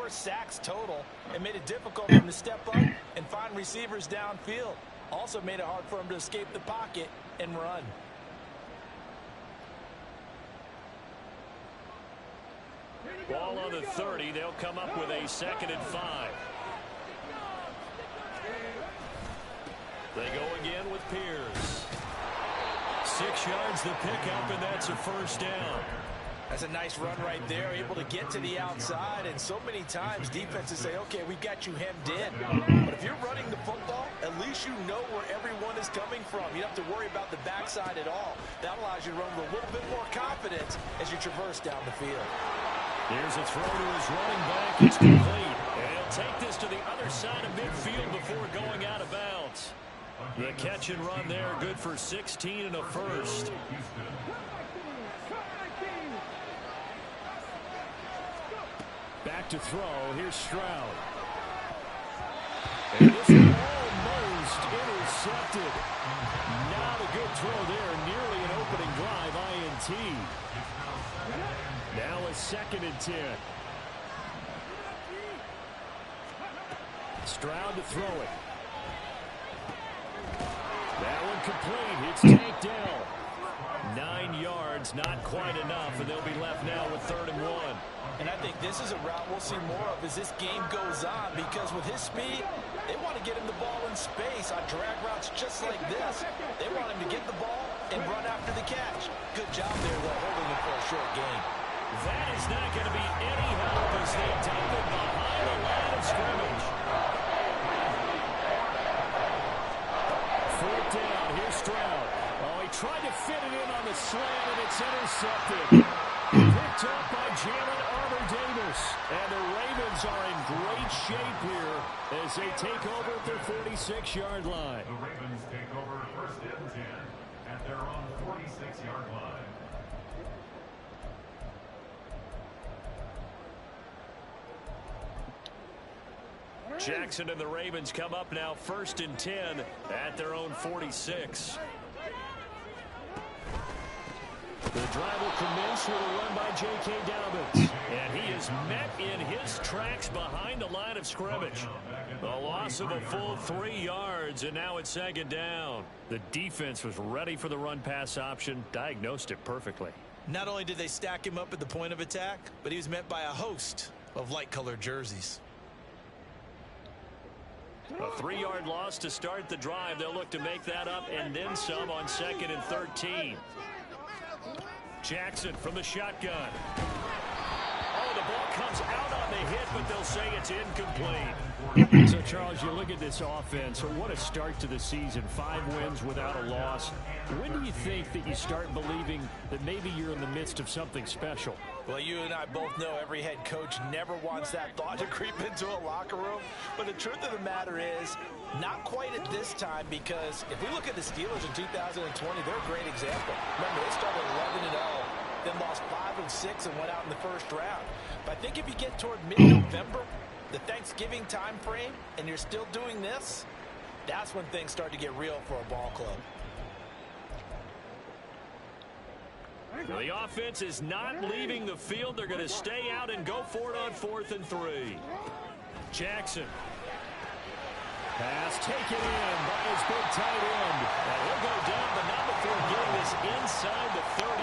4 sacks total and made it difficult for him to step up and find receivers downfield. Also made it hard for him to escape the pocket and run. Ball on the 30. They'll come up with a 2nd and 5. They go again with Pierce. 6 yards the pickup, and that's a 1st down. That's a nice run right there, able to get to the outside, and so many times defenses say, okay, we've got you hemmed in. But if you're running the football, at least you know where everyone is coming from. You don't have to worry about the backside at all. That allows you to run with a little bit more confidence as you traverse down the field. Here's a throw to his running back. It's complete. And he'll take this to the other side of midfield before going out of bounds. The catch and run there, good for 16 and a 1st. Back to throw. Here's Stroud. And this is almost intercepted. Not a good throw there. Nearly an opening drive. INT. Now a 2nd and 10. Stroud to throw it. That one complete. It's tanked down. 9 yards, not quite enough, and they'll be left now with 3rd and 1. And I think this is a route we'll see more of as this game goes on, because with his speed, they want to get him the ball in space on drag routes just like this. They want him to get the ball and run after the catch. Good job there, though, holding it for a short gain. That is not going to be any help as they dump it behind the line of scrimmage. 4th down. Here's Stroud. Oh, he tried to fit it in on the slant, and it's intercepted. Picked up by Jalen Armour-Davis. And the Ravens are in great shape here as they take over at their 46-yard line. The Ravens take over 1st and 10 at their own 46-yard line. Jackson and the Ravens come up now 1st and 10 at their own 46. The drive will commence with a run by J.K. Dobbins. And he is met in his tracks behind the line of scrimmage. A loss of a full 3 yards, and now it's 2nd down. The defense was ready for the run-pass option, diagnosed it perfectly. Not only did they stack him up at the point of attack, but he was met by a host of light-colored jerseys. A 3-yard loss to start the drive. They'll look to make that up and then some on 2nd and 13. Jackson from the shotgun. Oh, the ball comes out on the hit, but they'll say it's incomplete. So, Charles, you look at this offense. So what a start to the season. 5 wins without a loss. When do you think that you start believing that maybe you're in the midst of something special? Well, you and I both know every head coach never wants that thought to creep into a locker room. But the truth of the matter is, not quite at this time, because if we look at the Steelers in 2020, they're a great example. Remember, they started 11-0, then lost 5 of 6 and went out in the 1st round. But I think if you get toward mid-November, the Thanksgiving time frame, and you're still doing this, that's when things start to get real for a ball club. The offense is not leaving the field. They're going to stay out and go for it on 4th and 3. Jackson. Pass taken in by his big tight end. And he'll go down, but not before getting this inside the 30.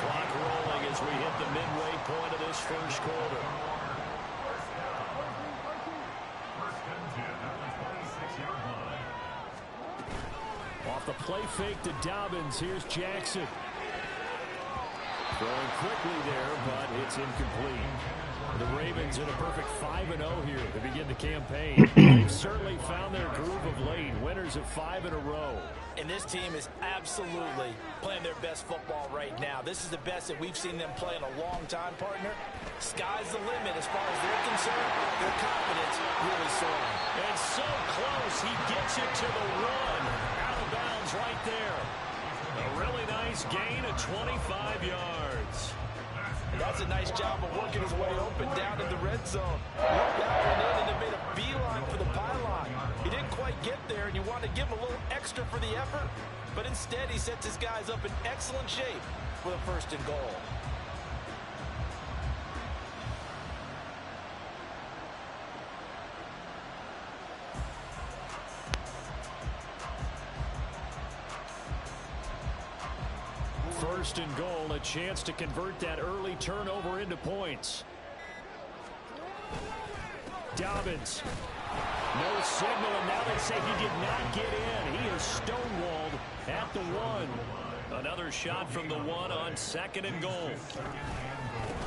Clock rolling as we hit the midway point of this 1st quarter. Off the play fake to Dobbins. Here's Jackson. Throwing quickly there, but it's incomplete. The Ravens in a perfect 5-0 here to begin the campaign. They've certainly found their groove of late. Winners of 5 in a row. And this team is absolutely playing their best football right now. This is the best that we've seen them play in a long time, partner. Sky's the limit as far as they're concerned. Their confidence really soaring. And so close, he gets it to the 1. Out of bounds right there. A really nice gain of 25 yards. That's a nice job of working his way open down in the red zone. Looked out and in and then made a beeline for the pylon. He didn't quite get there, and you want to give him a little extra for the effort. But instead, he sets his guys up in excellent shape for the 1st and goal. first and goal, a chance to convert that early turnover into points. Dobbins. No signal, and now they say he did not get in. He is stonewalled at the 1. Another shot from the 1 on second and goal.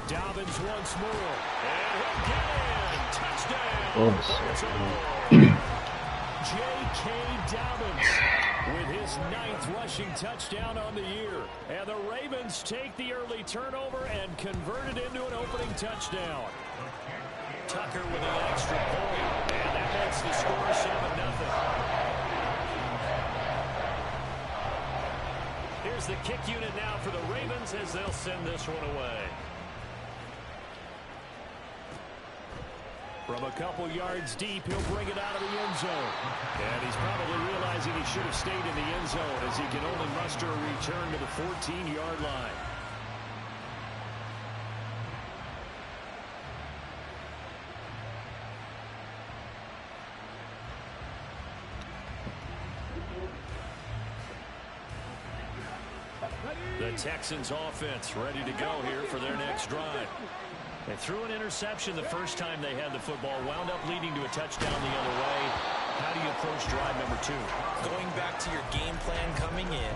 Dobbins once more. And he'll get in. Touchdown. J.K. Dobbins with his 9th rushing touchdown on the year. And the Ravens take the early turnover and convert it into an opening touchdown. Tucker with an extra point, and that makes the score 7-0. Here's the kick unit now for the Ravens as they'll send this one away. From a couple yards deep, he'll bring it out of the end zone. And he's probably realizing he should have stayed in the end zone as he can only muster a return to the 14-yard line. The Texans offense ready to go here for their next drive. They threw an interception the first time they had the football, wound up leading to a touchdown the other way. How do you approach drive number 2? Going back to your game plan coming in,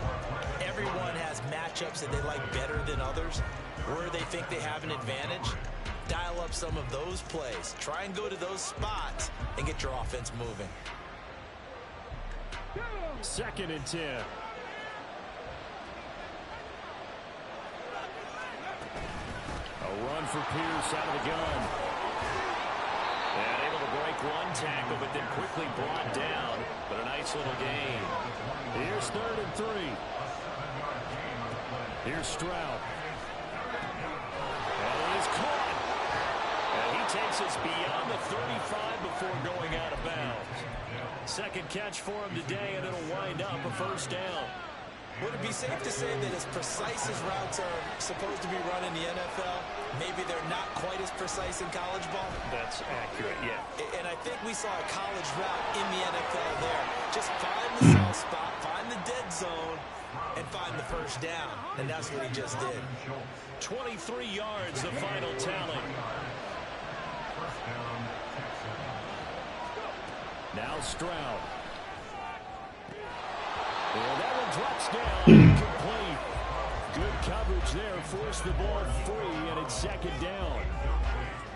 everyone has matchups that they like better than others, where they think they have an advantage. Dial up some of those plays. Try and go to those spots and get your offense moving. 2nd and 10. A run for Pierce out of the gun. And able to break one tackle, but then quickly brought down. But a nice little gain. Here's 3rd and 3. Here's Stroud. And it is caught. And he takes us beyond the 35 before going out of bounds. Second catch for him today, and it'll wind up a first down. Would it be safe to say that as precise as routes are supposed to be run in the NFL, maybe they're not quite as precise in college ball? That's accurate, yeah. And I think we saw a college route in the NFL there. Just find the soft spot, find the dead zone, and find the first down. And that's what he just did. 23 yards, the final tally. Now Stroud. Well, that one drops down, incomplete. Good coverage there, forced the ball free, and it's 2nd down.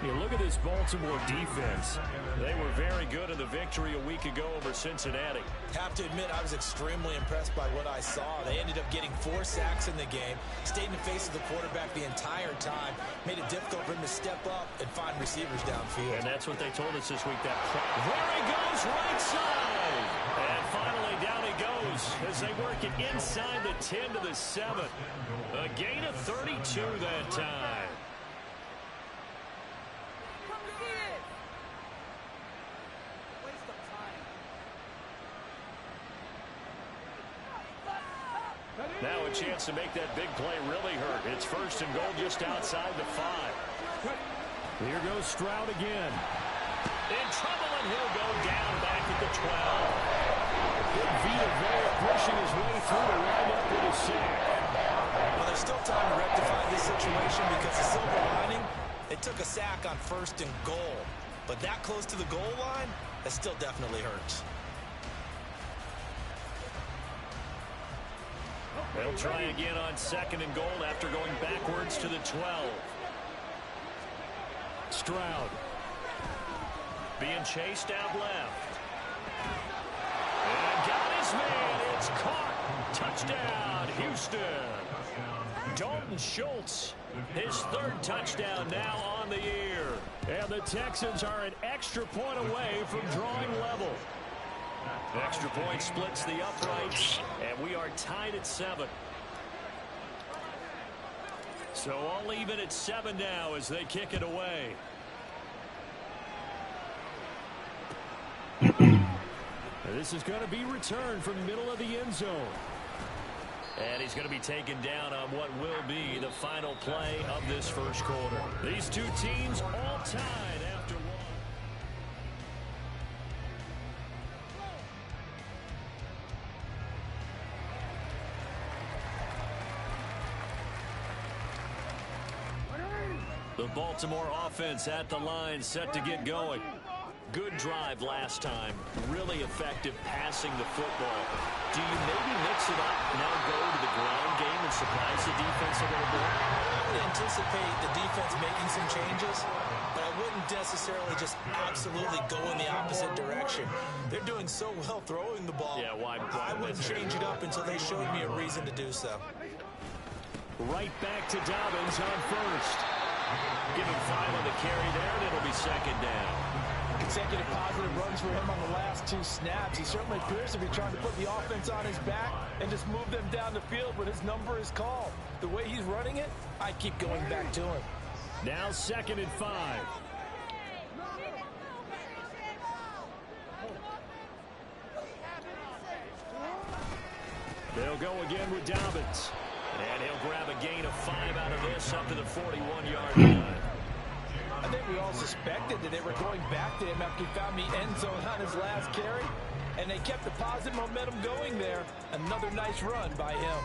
You look at this Baltimore defense. They were very good in the victory a week ago over Cincinnati. Have to admit, I was extremely impressed by what I saw. They ended up getting 4 sacks in the game, stayed in the face of the quarterback the entire time, made it difficult for him to step up and find receivers downfield. And that's what they told us this week. There he goes, right side. And finally, down he goes as they work it inside the 10 to the 7. A gain of 32 that time. Now a chance to make that big play really hurt. It's 1st and goal just outside the 5. Here goes Stroud again. In trouble, and he'll go down back at the 12. Good Vita there pushing his way through to wind up with a sack. Well, there's still time to rectify this situation because the silver lining, they took a sack on 1st and goal. But that close to the goal line, that still definitely hurts. They'll try again on 2nd and goal after going backwards to the 12. Stroud being chased out left. And got his man. It's caught. Touchdown, Houston. Dalton Schultz, his 3rd touchdown now on the year. And the Texans are an extra point away from drawing level. Extra point splits the uprights, and we are tied at 7. So all even at 7 now as they kick it away. This is going to be returned from the middle of the end zone. And he's going to be taken down on what will be the final play of this first quarter. These two teams all tied after one. The Baltimore offense at the line, set to get going. Good drive last time. Really effective passing the football. Do you maybe mix it up, now go to the ground game and surprise the defense a little bit? I would anticipate the defense making some changes, but I wouldn't necessarily just absolutely go in the opposite direction. They're doing so well throwing the ball. Yeah, why I wouldn't change it up until they showed me a reason to do so. Right back to Dobbins on first. Give him 5 on the carry there, and it'll be second down. Consecutive positive runs for him on the last 2 snaps. He certainly appears to be trying to put the offense on his back and just move them down the field when his number is called. The way he's running it, I keep going back to him. Now 2nd and 5. They'll go again with Dobbins. And he'll grab a gain of 5 out of this up to the 41-yard line. I think we all suspected that they were going back to him after he found the end zone on his last carry. And they kept the positive momentum going there. Another nice run by him.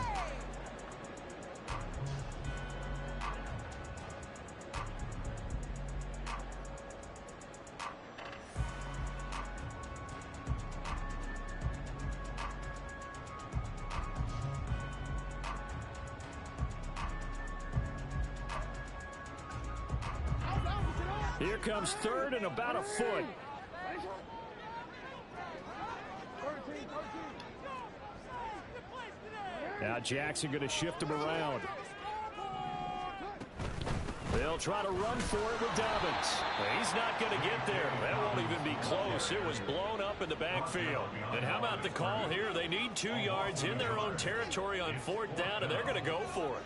Here comes 3rd and about a foot. Now Jackson going to shift him around. They'll try to run for it with Dobbins. He's not going to get there. That won't even be close. It was blown up in the backfield. And how about the call here? They need 2 yards in their own territory on 4th down, and they're going to go for it.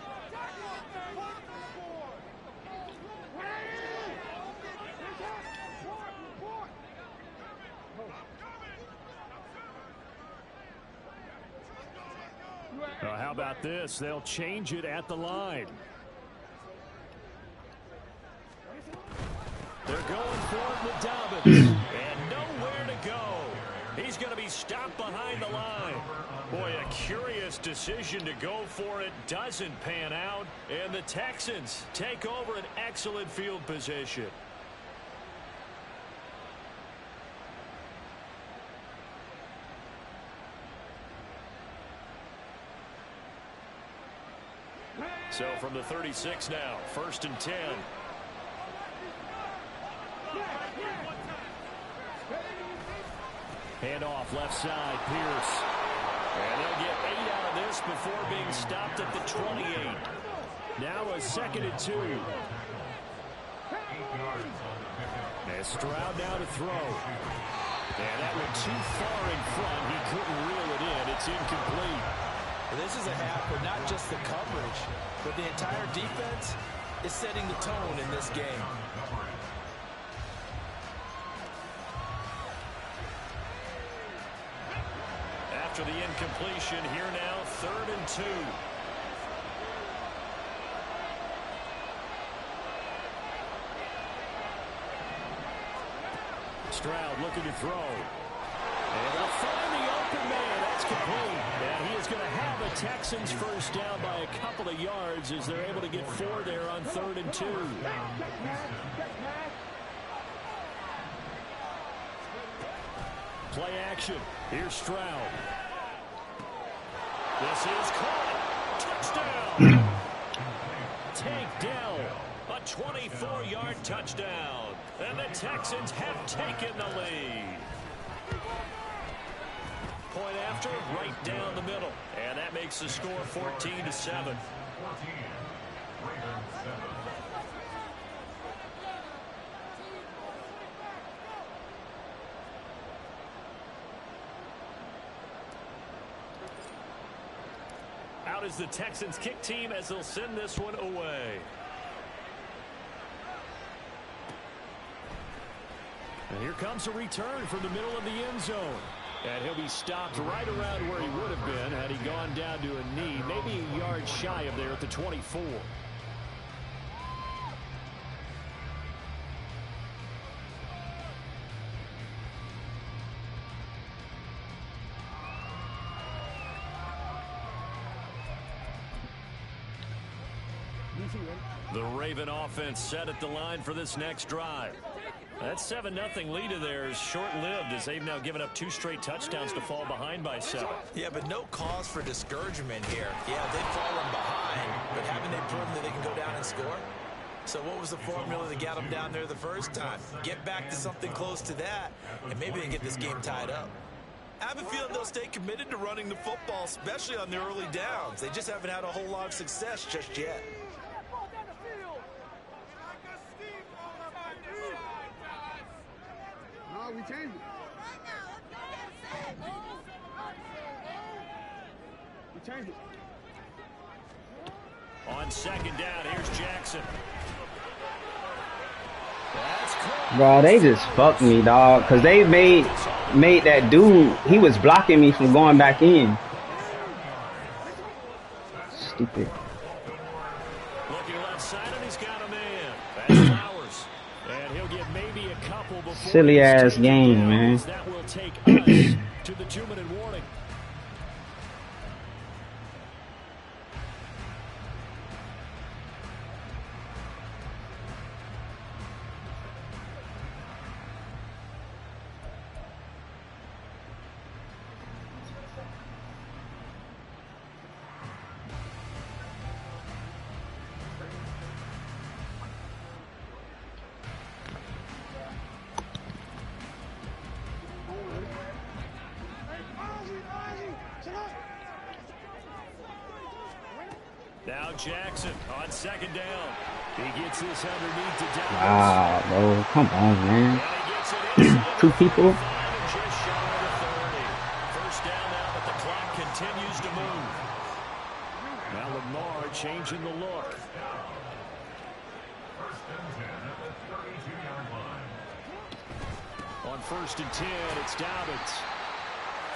How about this? They'll change it at the line. They're going for it with Dobbins. And nowhere to go. He's going to be stopped behind the line. Boy, a curious decision to go for it. Doesn't pan out. And the Texans take over an excellent field position. So from the 36 now, 1st and 10. Hand off left side, Pierce. And they'll get 8 out of this before being stopped at the 28. Now a 2nd and 2. And Stroud now to throw. And that went too far in front. He couldn't reel it in. It's incomplete. This is a half where not just the coverage, but the entire defense is setting the tone in this game. After the incompletion, here now, 3rd and 2. Stroud looking to throw. And they'll find the open man. That's complete. And he is going to have a Texans first down by a couple of yards as they're able to get 4 there on 3rd and 2. Play action. Here's Stroud. This is caught. Touchdown. Tank Dell. A 24-yard touchdown. And the Texans have taken the lead. Point after, right down the middle. And that makes the score 14-7. Out is the Texans kick team as they'll send this one away. And here comes a return from the middle of the end zone. And he'll be stopped right around where he would have been had he gone down to a knee, maybe a yard shy of there at the 24. The Raven offense set at the line for this next drive. That 7-0 lead of theirs short-lived as they've now given up 2 straight touchdowns to fall behind by 7. Yeah, but no cause for discouragement here. Yeah, they've fallen behind, but haven't they proven that they can go down and score? So what was the formula that got them down there the first time? Get back to something close to that, and maybe they get this game tied up. I have a feeling they'll stay committed to running the football, especially on the early downs. They just haven't had a whole lot of success just yet. No, we changed it. We changed it. On second down, here's Jackson. That's close. Bro, they just fucked me, dog, because they made that dude, he was blocking me from going back in. Stupid. Looking left side, and he's got a man. That's Flowers. And he'll get maybe a couple before Silly ass game, man. That will take us to the 2-minute warning. Now Jackson on second down. He gets this underneath to Dallas. Wow, bro. Come on, man. And he gets it inside 2 people. just shy of the 30. First down now, but the clock continues to move. Now Lamar changing the look. On 1st and 10, it's Dobbins.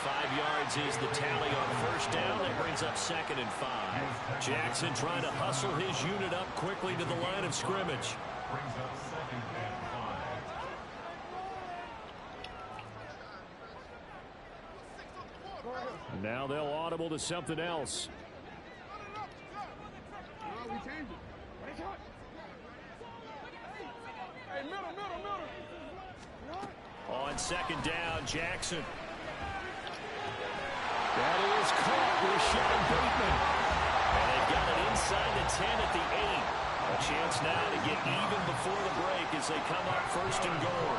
5 yards is the tally on first down. That brings up 2nd and 5. Jackson trying to hustle his unit up quickly to the line of scrimmage. Brings up 2nd and 5. Now they'll audible to something else. No, we changed it. Hey, middle. On 2nd down, Jackson. That is caught with Sean Bateman. And they've got it inside the 10 at the 8. A chance now to get even before the break as they come up 1st and goal.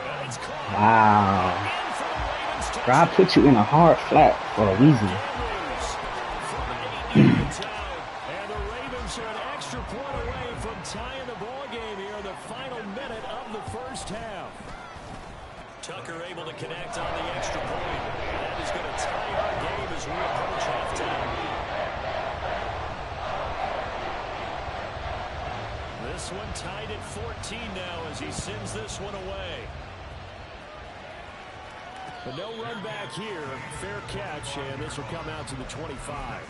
And it's caught. Wow. In for the Ravens touchdown. Bro, I put you in a hard flat for a reason. From 8 in the town. And the Ravens are an extra point away from tying the ball game here in the final minute of the first half. Tucker able to connect on the extra point. And that is going to tie our game as we approach halftime. This one tied at 14 now as he sends this one away. But no run back here. Fair catch, and this will come out to the 25.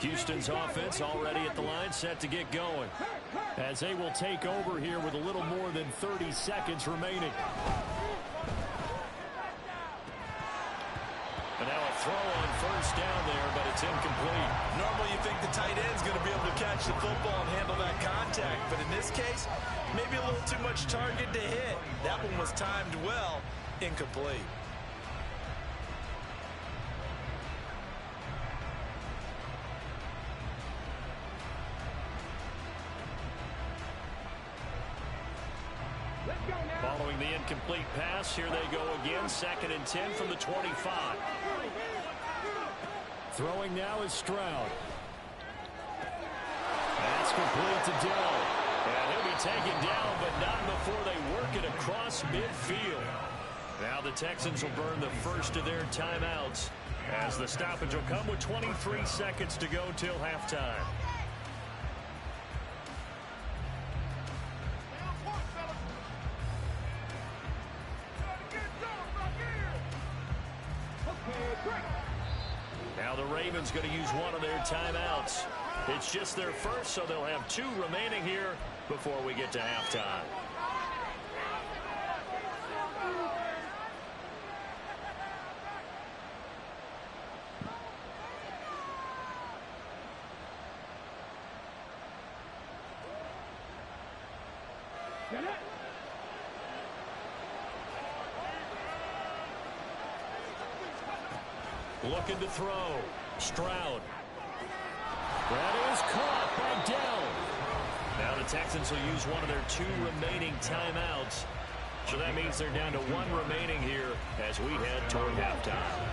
Houston's offense already at the line, set to get going. As they will take over here with a little more than 30 seconds remaining. And now a throw on first down there, but it's incomplete. Normally you think the tight end's going to be able to catch the football and handle that contact, but in this case, maybe a little too much target to hit. That one was timed well, incomplete. Following the incomplete pass, here they go again. 2nd and 10 from the 25. Throwing now is Stroud. That's complete to Dill. And he'll be taken down, but not before they work it across midfield. Now the Texans will burn the first of their timeouts as the stoppage will come with 23 seconds to go till halftime. Now the Ravens going to use one of their timeouts. It's just their first, so they'll have 2 remaining here before we get to halftime. Looking to throw. Stroud. That is caught by Dell. Now the Texans will use one of their 2 remaining timeouts. So that means they're down to 1 remaining here as we head toward halftime.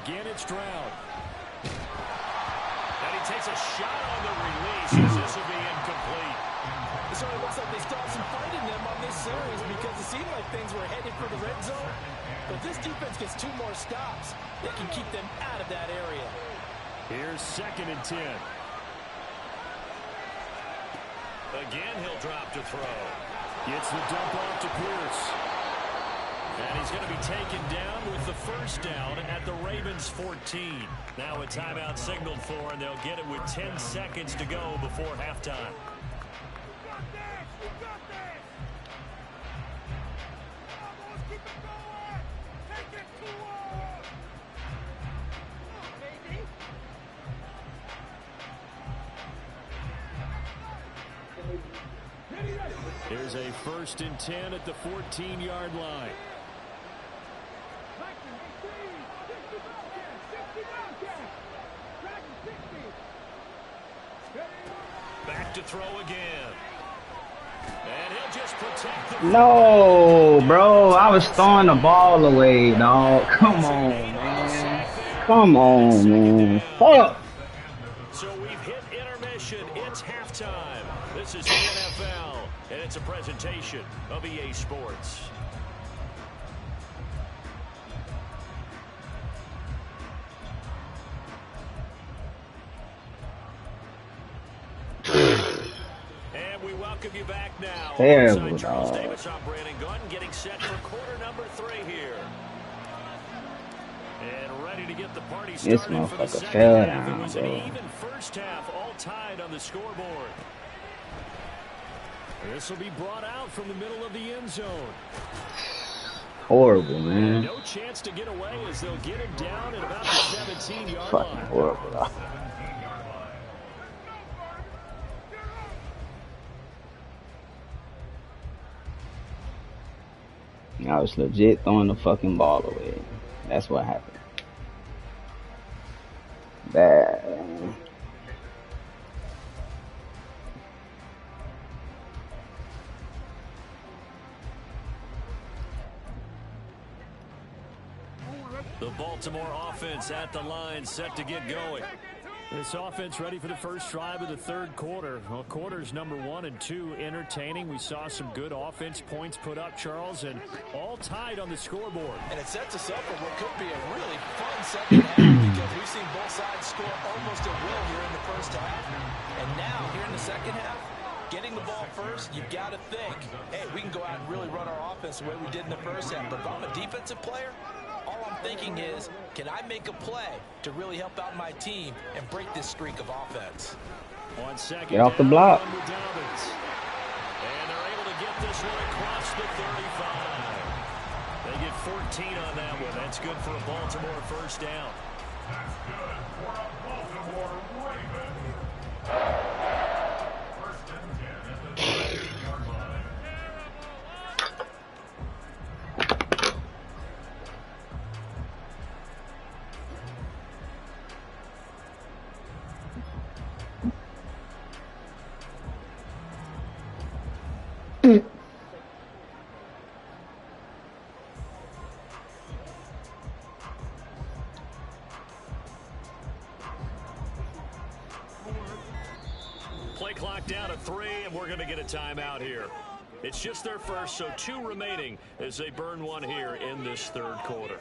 Again, it's Stroud. And he takes a shot on the release as this will be incomplete. It certainly looks like they still have some fight in them on this series because it seemed like things were headed for the red zone. But this defense gets 2 more stops. They can keep them out of that area. Here's 2nd and 10. Again, he'll drop to throw. Gets the dump off to Pierce. And he's going to be taken down with the first down at the Ravens 14. Now a timeout signaled for, and they'll get it with 10 seconds to go before halftime. Here's a 1st and 10 at the 14-yard line. Back to throw again. And he'll just protect the... No, bro. I was throwing the ball away, dog. Come on, man. Come on, man. Fuck. So we've hit intermission. It's halftime. This is the NFL, and it's a presentation of EA Sports. And we welcome you back now. Terrible, Charles dog. Davis, I'm Brandon Gunn, getting set for quarter number 3 here. And ready to get the party started This for the motherfucker second fell half. It down, was bro. an even first half, all tied on the scoreboard. This will be brought out from the middle of the end zone. Horrible, man. No chance to get away as they'll get him down at about the 17-yard Fucking line. horrible, dog. I was legit throwing the fucking ball away. That's what happened. Bad. The Baltimore offense at the line, set to get going. This offense ready for the first drive of the 3rd quarter. Well, quarters number 1 and 2 entertaining. We saw some good offense points put up, Charles, and all tied on the scoreboard. And it sets us up for what could be a really fun second half because we've seen both sides score almost at will here in the first half. And now, here in the second half, getting the ball first, you've got to think, hey, we can go out and really run our offense the way we did in the first half. But if I'm a defensive player, all I'm thinking is, can I make a play to really help out my team and break this streak of offense? On second Get off the down, block. run with Dobbins. And they're able to get this one across the 35. They get 14 on that one. That's good for a Baltimore first down. That's good for a Baltimore Raven. First and 10 at the 13-yard line. Play clock down to 3, and we're going to get a timeout here. It's just their first, so 2 remaining as they burn one here in this 3rd quarter.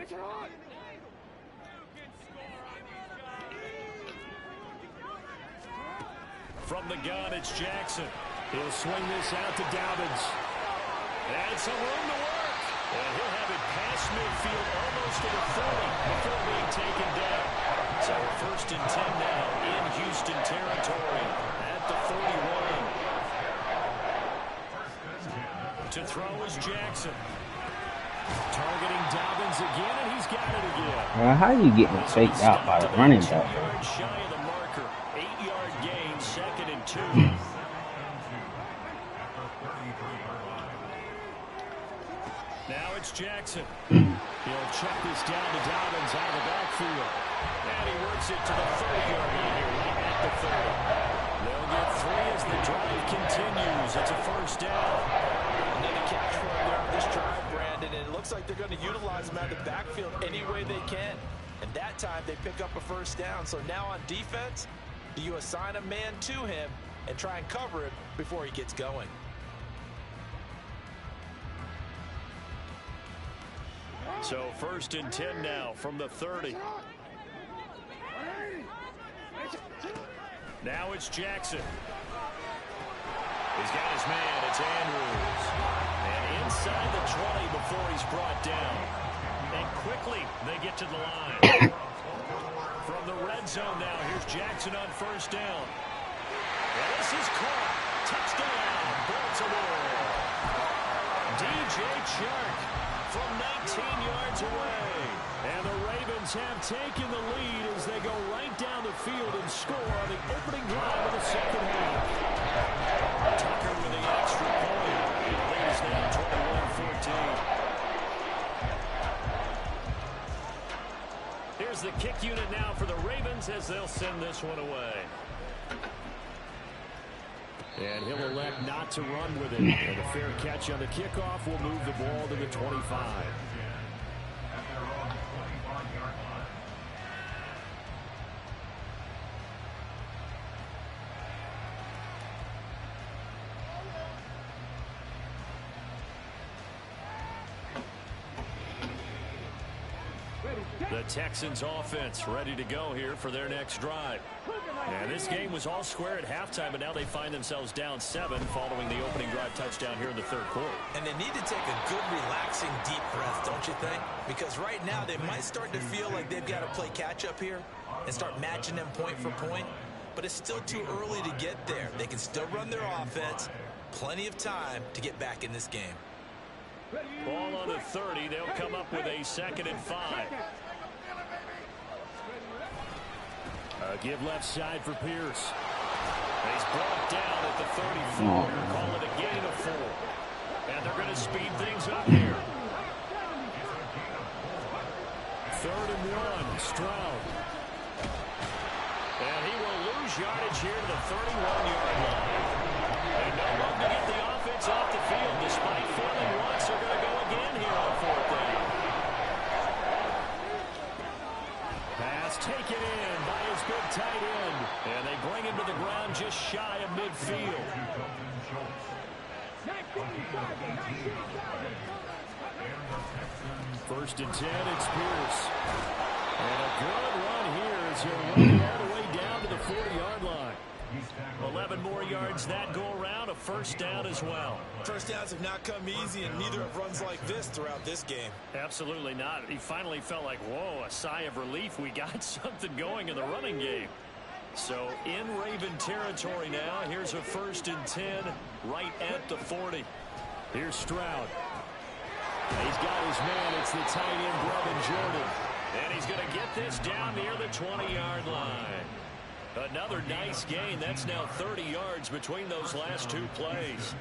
From the gun, it's Jackson. He'll swing this out to Dobbins. And some room to work. And he'll have it past midfield almost to the 40 before being taken down. So first and 10 now in Houston territory at the 41. To throw is Jackson. Targeting Dobbins again, and he's got it again. How you getting faked out by the running back? 2 yards shy of the marker. 8-yard gain, 2nd and 2. Now it's Jackson. He'll check this down to Dobbins out of the backfield. And he works it to the 30-yard line here, right at the 30. They'll get 3 as the drive continues. It's a first down. Another catch for him there on this drive, Brandon, and it looks like they're going to utilize him out of the backfield any way they can. And that time they pick up a first down. So now on defense, do you assign a man to him and try and cover him before he gets going? So first and 10 now from the 30. Now it's Jackson. He's got his man. It's Andrews. And inside the 20 before he's brought down. And quickly they get to the line. From the red zone now, here's Jackson on first down. And this is caught. Touchdown, Baltimore. DJ Chark from 19 yards away. And the Ravens have taken the lead as they go right down the field and score on the opening drive of the second half. Tucker with the extra point. The lead is now 21-14. Here's the kick unit now for the Ravens as they'll send this one away. And he'll elect not to run with it. And a fair catch on the kickoff will move the ball to the 25. The Texans offense ready to go here for their next drive. And this game was all square at halftime, but now they find themselves down 7 following the opening drive touchdown here in the third quarter. And they need to take a good, relaxing, deep breath, don't you think? Because right now they might start to feel like they've got to play catch-up here and start matching them point for point. But it's still too early to get there. They can still run their offense. Plenty of time to get back in this game. Ball on the 30. They'll come up with a 2nd and 5. Give left side for Pierce. He's brought down at the 34. Call it a gain of 4. And they're going to speed things up here. 3rd and 1. Stroud. And he will lose yardage here to the 31-yard line. And no room to get the offense off the field. Despite failing once, they're going to go again here on 4th down. Pass taken in by his big tight end. And they bring him to the ground just shy of midfield. First and 10, it's Pierce. And a good run here as he'll run all the way down to the 40-yard line. 11 more yards that go around, a first down as well. First downs have not come easy, and neither have runs like this throughout this game. Absolutely not. He finally felt like, whoa, a sigh of relief. We got something going in the running game. So in Raven territory now, here's a 1st and 10 right at the 40. Here's Stroud. He's got his man. It's the tight end, Brevin Jordan. And he's going to get this down near the 20-yard line. Another nice gain. That's now 30 yards between those last 2 plays.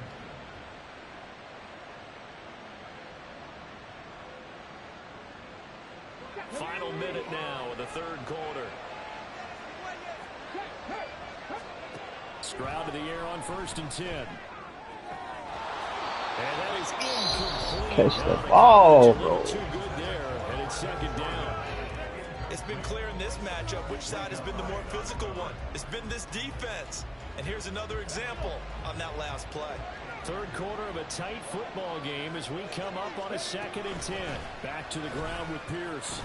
Final minute now of the third quarter. Stroud to the air on 1st and 10. And that is incomplete. Catch the ball, bro. Too good there, and it's 2nd down. It's been clear in this matchup which side has been the more physical one. It's been this defense. And here's another example on that last play. Third quarter of a tight football game as we come up on a 2nd and 10. Back to the ground with Pierce.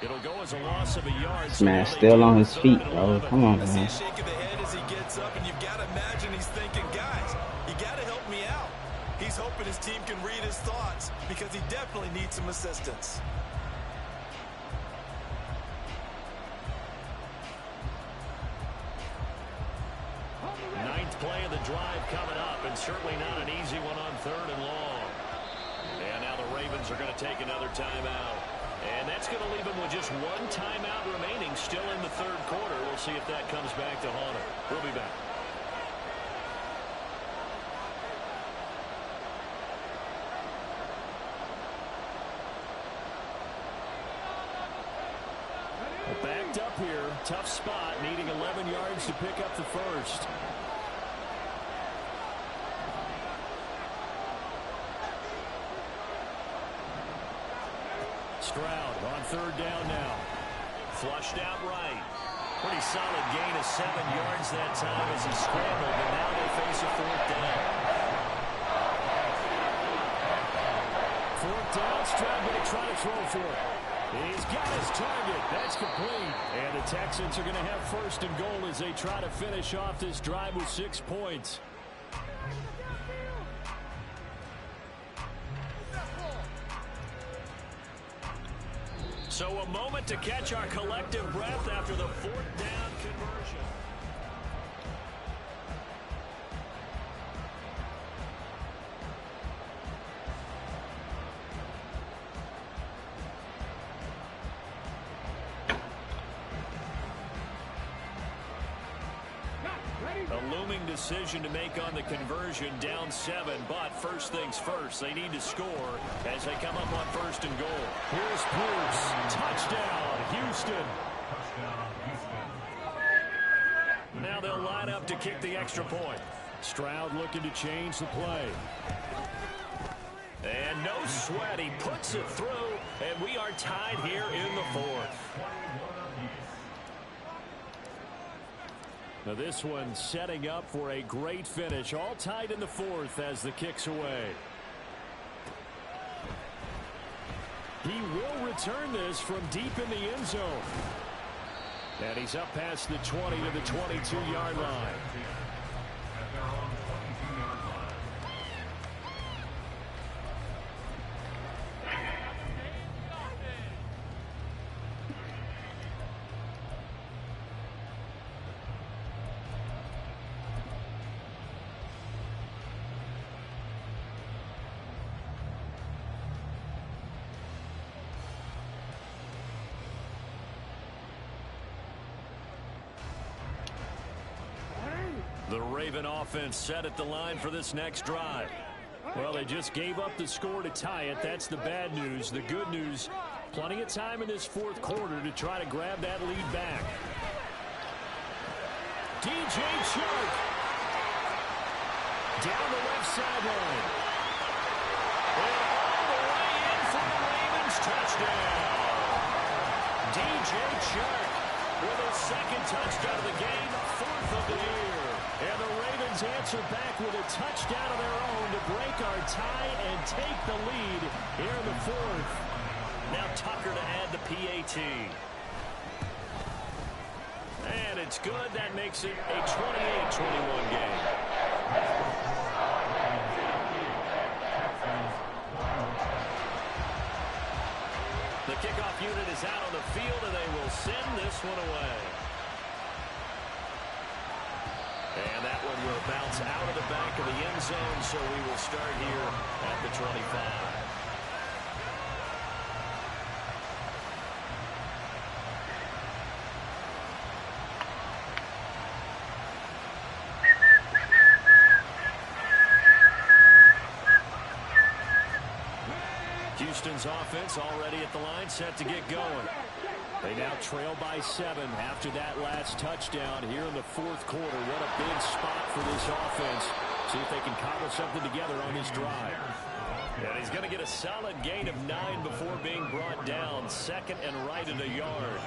It'll go as a loss of a yard. This man's still on his feet, bro. Come on, I see man. a shake of the head as he gets up, and you've got to imagine he's thinking, guys, you got to help me out. He's hoping his team can read his thoughts because he definitely needs some assistance. Ninth play of the drive coming up, and certainly not an easy one on 3rd and long. And now the Ravens are going to take another timeout. And that's going to leave them with just 1 timeout remaining still in the 3rd quarter. We'll see if that comes back to haunt them. We'll be back. Backed up here. Tough spot, needing 11 yards to pick up the first. Stroud on 3rd down now. Flushed out right. Pretty solid gain of 7 yards that time as he scrambled, and now they face a 4th down. 4th down, Stroud going to try to throw for it. He's got his target. That's complete. And the Texans are going to have 1st and goal as they try to finish off this drive with 6 points. So a moment to catch our collective breath after the 4th down conversion. A looming decision to make on the conversion, down 7, but first things first, they need to score as they come up on 1st and goal. Here's Pierce, touchdown, Houston. Now they'll line up to kick the extra point. Stroud looking to change the play. And no sweat, he puts it through, and we are tied here in the 4th. Now this one setting up for a great finish. All tied in the 4th as the kick's away. He will return this from deep in the end zone. And he's up past the 20 to the 22-yard line. The Raven offense set at the line for this next drive. Well, they just gave up the score to tie it. That's the bad news. The good news, plenty of time in this 4th quarter to try to grab that lead back. DJ Chark down the left sideline. And all the way in for the Ravens touchdown. DJ Chark with a 2nd touchdown of the game, 4th of the year. And the Ravens answer back with a touchdown of their own to break our tie and take the lead here in the 4th. Now Tucker to add the PAT. And it's good. That makes it a 28-21 game. The kickoff unit is out on the field, and they will send this one away. And that one will bounce out of the back of the end zone, so we will start here at the 25. Houston's offense already at the line, set to get going. They now trail by 7 after that last touchdown here in the 4th quarter. What a big spot for this offense. See if they can cobble something together on this drive. And he's going to get a solid gain of 9 before being brought down. 2nd and right at a yard.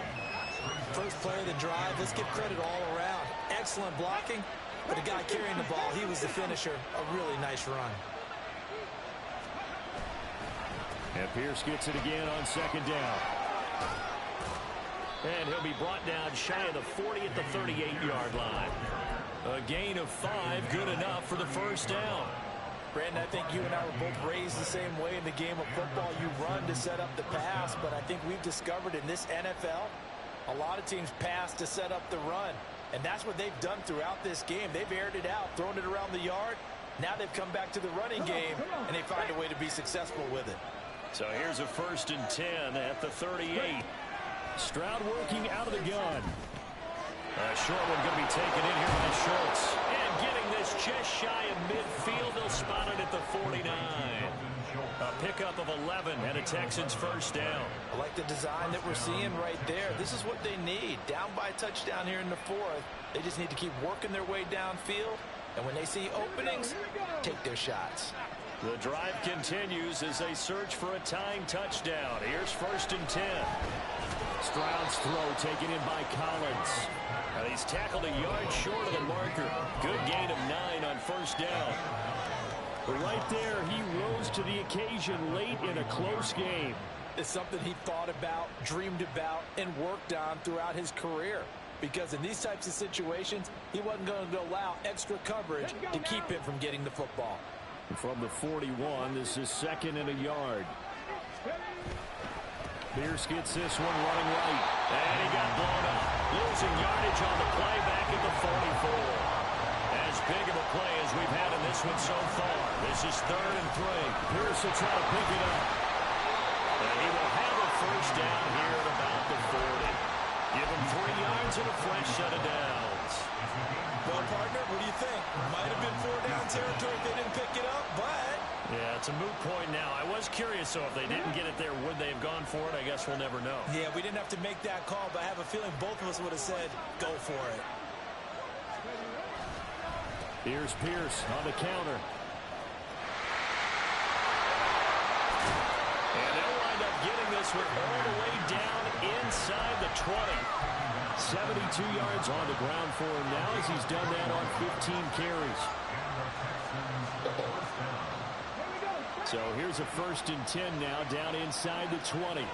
First play of the drive. Let's give credit all around. Excellent blocking. But the guy carrying the ball, he was the finisher. A really nice run. And Pierce gets it again on second down. And he'll be brought down shy of the 40 at the 38-yard line. A gain of 5, good enough for the first down. Brandon, I think you and I were both raised the same way in the game of football. You run to set up the pass, but I think we've discovered in this NFL, a lot of teams pass to set up the run. And that's what they've done throughout this game. They've aired it out, thrown it around the yard. Now they've come back to the running game, and they find a way to be successful with it. So here's a 1st and 10 at the 38. Stroud working out of the gun. A short one going to be taken in here by Schultz. And getting this just shy of midfield. They'll spot it at the 49. A pickup of 11 and a Texans first down. I like the design that we're seeing right there. This is what they need. Down by a touchdown here in the 4th. They just need to keep working their way downfield. And when they see openings, take their shots. The drive continues as they search for a tying touchdown. Here's 1st and 10. Stroud's throw taken in by Collins. And he's tackled a yard short of the marker. Good gain of 9 on 1st down. But right there, he rose to the occasion late in a close game. It's something he thought about, dreamed about, and worked on throughout his career. Because in these types of situations, he wasn't going to allow extra coverage to keep him from getting the football. From the 41, this is 2nd and a yard. Pierce gets this one running right. And he got blown up. Losing yardage on the play back at the 44. As big of a play as we've had in this one so far. This is 3rd and 3. Pierce will try to pick it up. And he will have a first down here at about the 40. Give him 3 yards and a fresh set of downs. Well, partner, what do you think? Might have been 4-down territory if they didn't pick it up, but... Yeah, it's a moot point now. I was curious, so if they didn't get it there, would they have gone for it? I guess we'll never know. Yeah, we didn't have to make that call, but I have a feeling both of us would have said, go for it. Here's Pierce on the counter. And they'll wind up getting this one all the way down inside the 20. 72 yards on the ground for him now as he's done that on 15 carries. So here's a 1st and 10 now down inside the 20.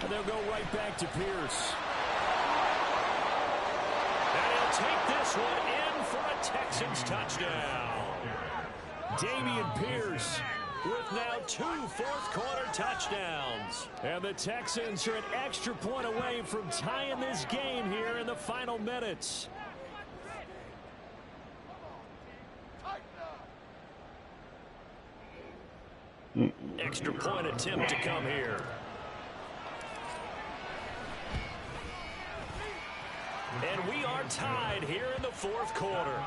And they'll go right back to Pierce. And he'll take this one in for a Texans touchdown. Damian Pierce with now 2 fourth-quarter touchdowns. And the Texans are an extra point away from tying this game here in the final minutes. Extra point attempt to come here. And we are tied here in the 4th quarter.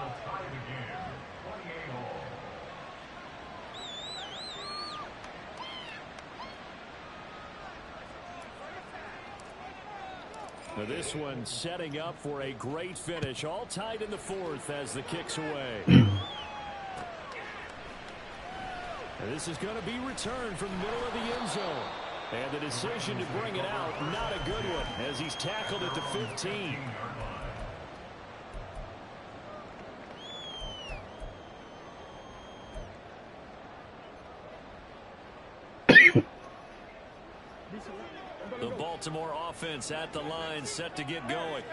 Now this one setting up for a great finish. All tied in the 4th as the kick's away. And this is going to be returned from the middle of the end zone. And the decision to bring it out, not a good one, as he's tackled at the 15. The Baltimore offense at the line, set to get going.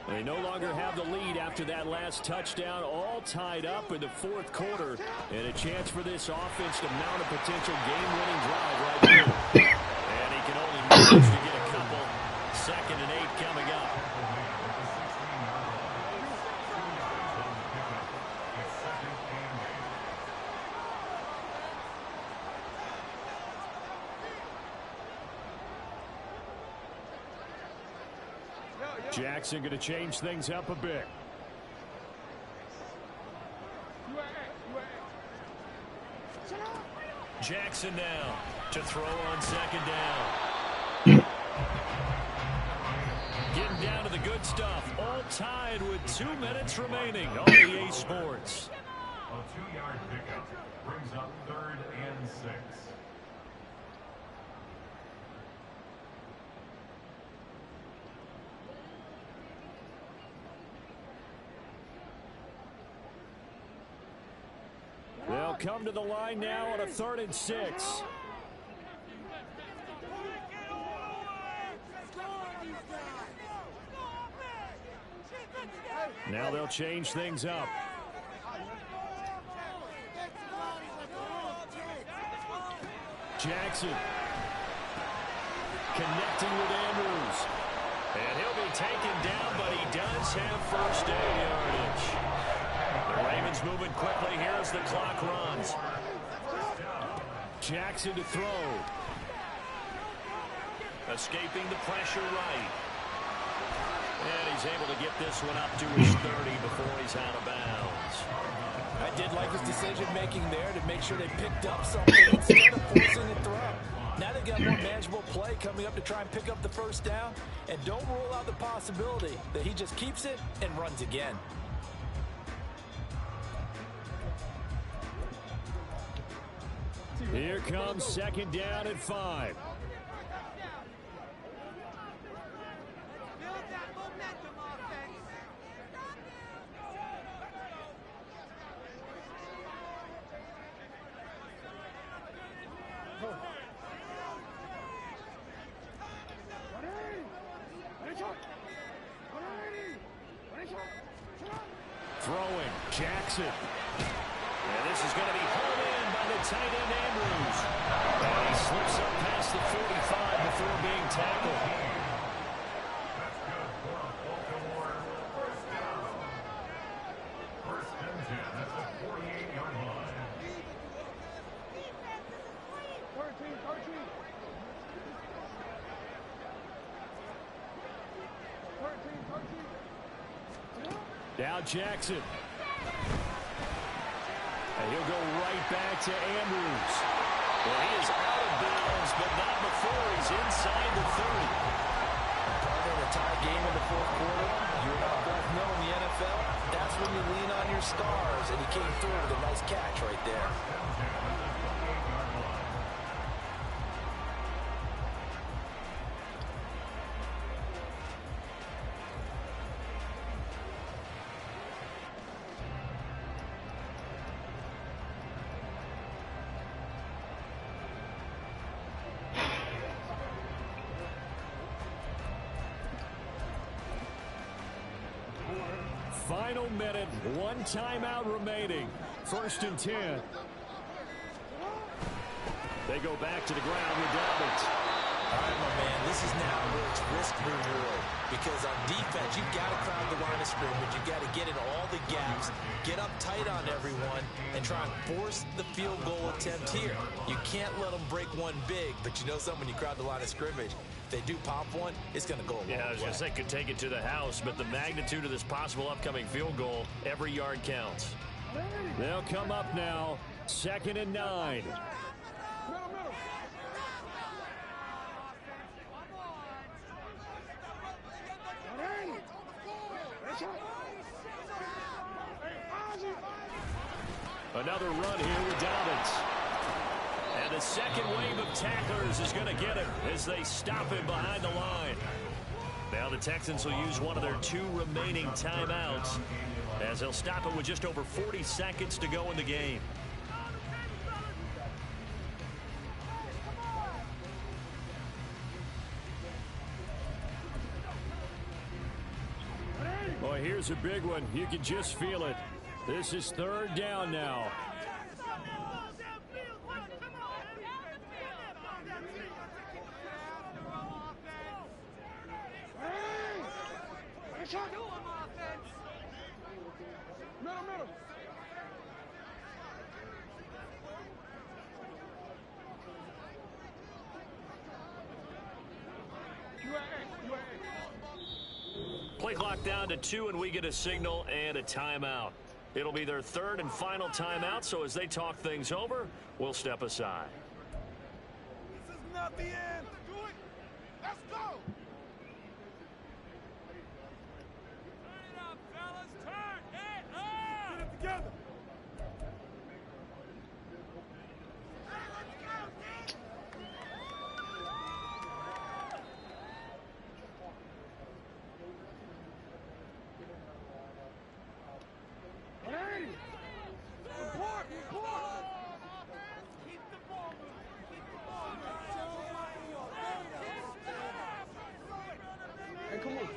They no longer have the lead after that last touchdown, all tied up in the 4th quarter. And a chance for this offense to mount a potential game-winning drive right here. And he can only manage to get a couple. 2nd and 8 coming up. Jackson going to change things up a bit. Jackson now to throw on 2nd down. Getting down to the good stuff. All tied with 2 minutes remaining on EA Sports. A 2-yard pickup brings up 3rd and 6. come to the line now on a 3rd and 6. Now they'll change things up. Jackson connecting with Andrews. And he'll be taken down, but he does have first down yardage. The Ravens moving quickly here as the clock runs. Jackson to throw. Escaping the pressure right. And he's able to get this one up to his 30 before he's out of bounds. I did like his decision-making there to make sure they picked up something instead of forcing a throw. Now they've got more manageable play coming up to try and pick up the first down. And don't rule out the possibility that he just keeps it and runs again. Here comes 2nd down and 5. Throwing, Jackson. And this is going to be hauled in by the tight end, Andrews. And he slips up past the 45 before being tackled. First and 10 at the 48-yard line. 13. Now Jackson. And he'll go right back to Andrews. Well, he is out of bounds, but not before he's inside the 30. Partner in a tie game in the 4th quarter. You and I both know in the NFL, that's when you lean on your stars, and he came through with a nice catch right there. Final minute, 1 timeout remaining. 1st and 10. They go back to the ground with Dobbins. All right, my man, this is now where it's risk-reward. Because on defense, you've got to crowd the line of scrimmage. You've got to get in all the gaps, get up tight on everyone, and try and force the field goal attempt here. You can't let them break one big, but you know something, when you crowd the line of scrimmage, if they do pop one, it's going to go a long way. Yeah, I was going to say, could take it to the house, but the magnitude of this possible upcoming field goal, every yard counts. They'll come up now, 2nd and 9. Another run here with Dobbins. And the second wave of tacklers is going to get him as they stop him behind the line. Now the Texans will use one of their 2 remaining timeouts as they'll stop him with just over 40 seconds to go in the game. Boy, here's a big one. You can just feel it. This is 3rd down now. Middle. Play clock down to 2, and we get a signal and a timeout. It'll be their 3rd and final timeout, so as they talk things over, we'll step aside. This is not the end. Do it. Let's go. Turn it up, fellas. Turn it up. Get it together. Report. come on.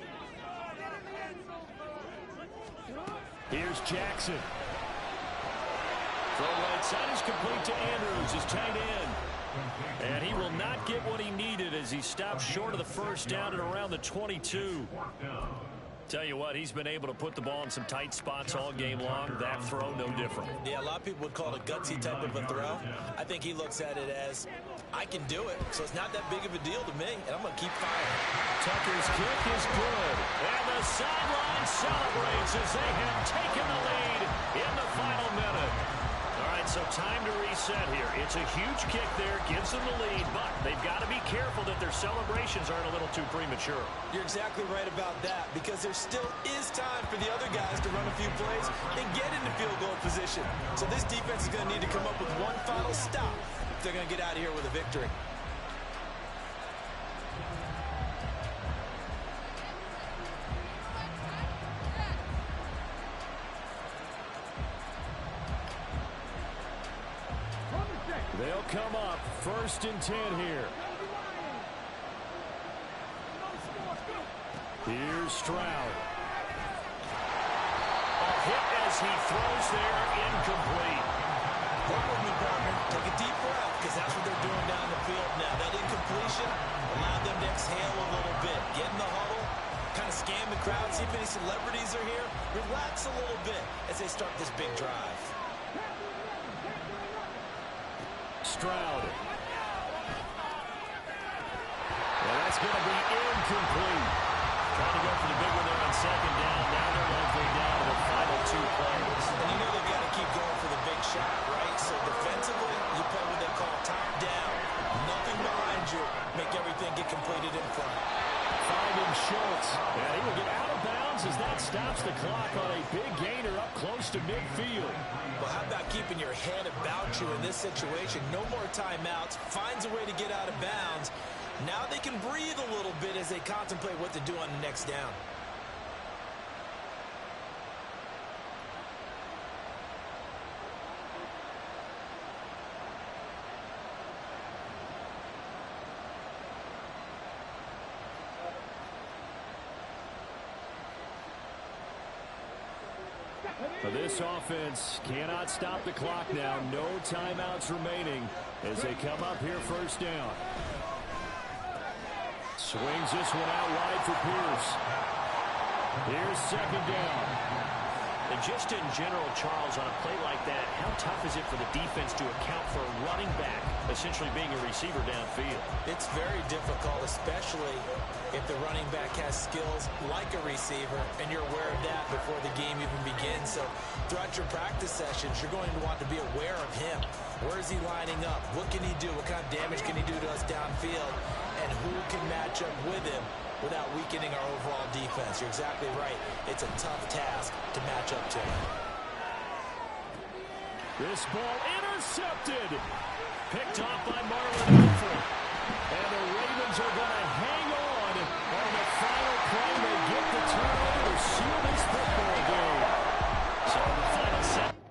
Here's Jackson. Throw right side is complete to Andrews, his tight end. And he will not get what he needed as he stopped short of the first down at around the 22. Tell you what, he's been able to put the ball in some tight spots all game long. That throw, no different. Yeah, a lot of people would call it a gutsy type of a throw. I think he looks at it as, I can do it, so it's not that big of a deal to me, and I'm going to keep firing. Tucker's kick is good. And the sideline celebrates as they have taken the lead in the final minute. All right, so time to reset here. It's a huge kick there, gives them the lead, but they've got to be careful that their celebrations aren't a little too premature. You're exactly right about that, because there still is time for the other guys to run a few plays and get into field goal position. So this defense is going to need to come up with one final stop if they're going to get out of here with a victory. They'll come up 1st and 10 here. Here's Stroud. A hit as he throws there, incomplete. Work with me, partner. Take a deep breath, because that's what they're doing down the field now. That incompletion allowed them to exhale a little bit. Get in the huddle, kind of scan the crowd, see if any celebrities are here. Relax a little bit as they start this big drive. Stroud. Well, that's going to be incomplete. Trying to go for the big one there on 2nd down. Now they're likely down to the final 2 plays. And you know they've got to keep going for the big shot, right? So defensively, you play what they call time down. Nothing behind you. Make everything get completed in front. Finding Schultz. And he will get out of bounds as that stops the clock on a big gainer up close to midfield. Well, how about keeping your head about you in this situation? No more timeouts. Finds a way to get out of bounds. Now they can breathe a little bit as they contemplate what to do on the next down. This offense cannot stop the clock now. No timeouts remaining as they come up here 1st down. Swings this one out wide for Pierce. Here's 2nd down. And just in general, Charles, on a play like that, how tough is it for the defense to account for a running back essentially being a receiver downfield? It's very difficult, especially if the running back has skills like a receiver, and you're aware of that before the game even begins. So throughout your practice sessions, you're going to want to be aware of him. Where is he lining up? What can he do? What kind of damage can he do to us downfield? And who can match up with him without weakening our overall defense? You're exactly right. It's a tough task to match up to him. This ball intercepted. Picked off by Marlon Humphrey. And the Ravens are going to hang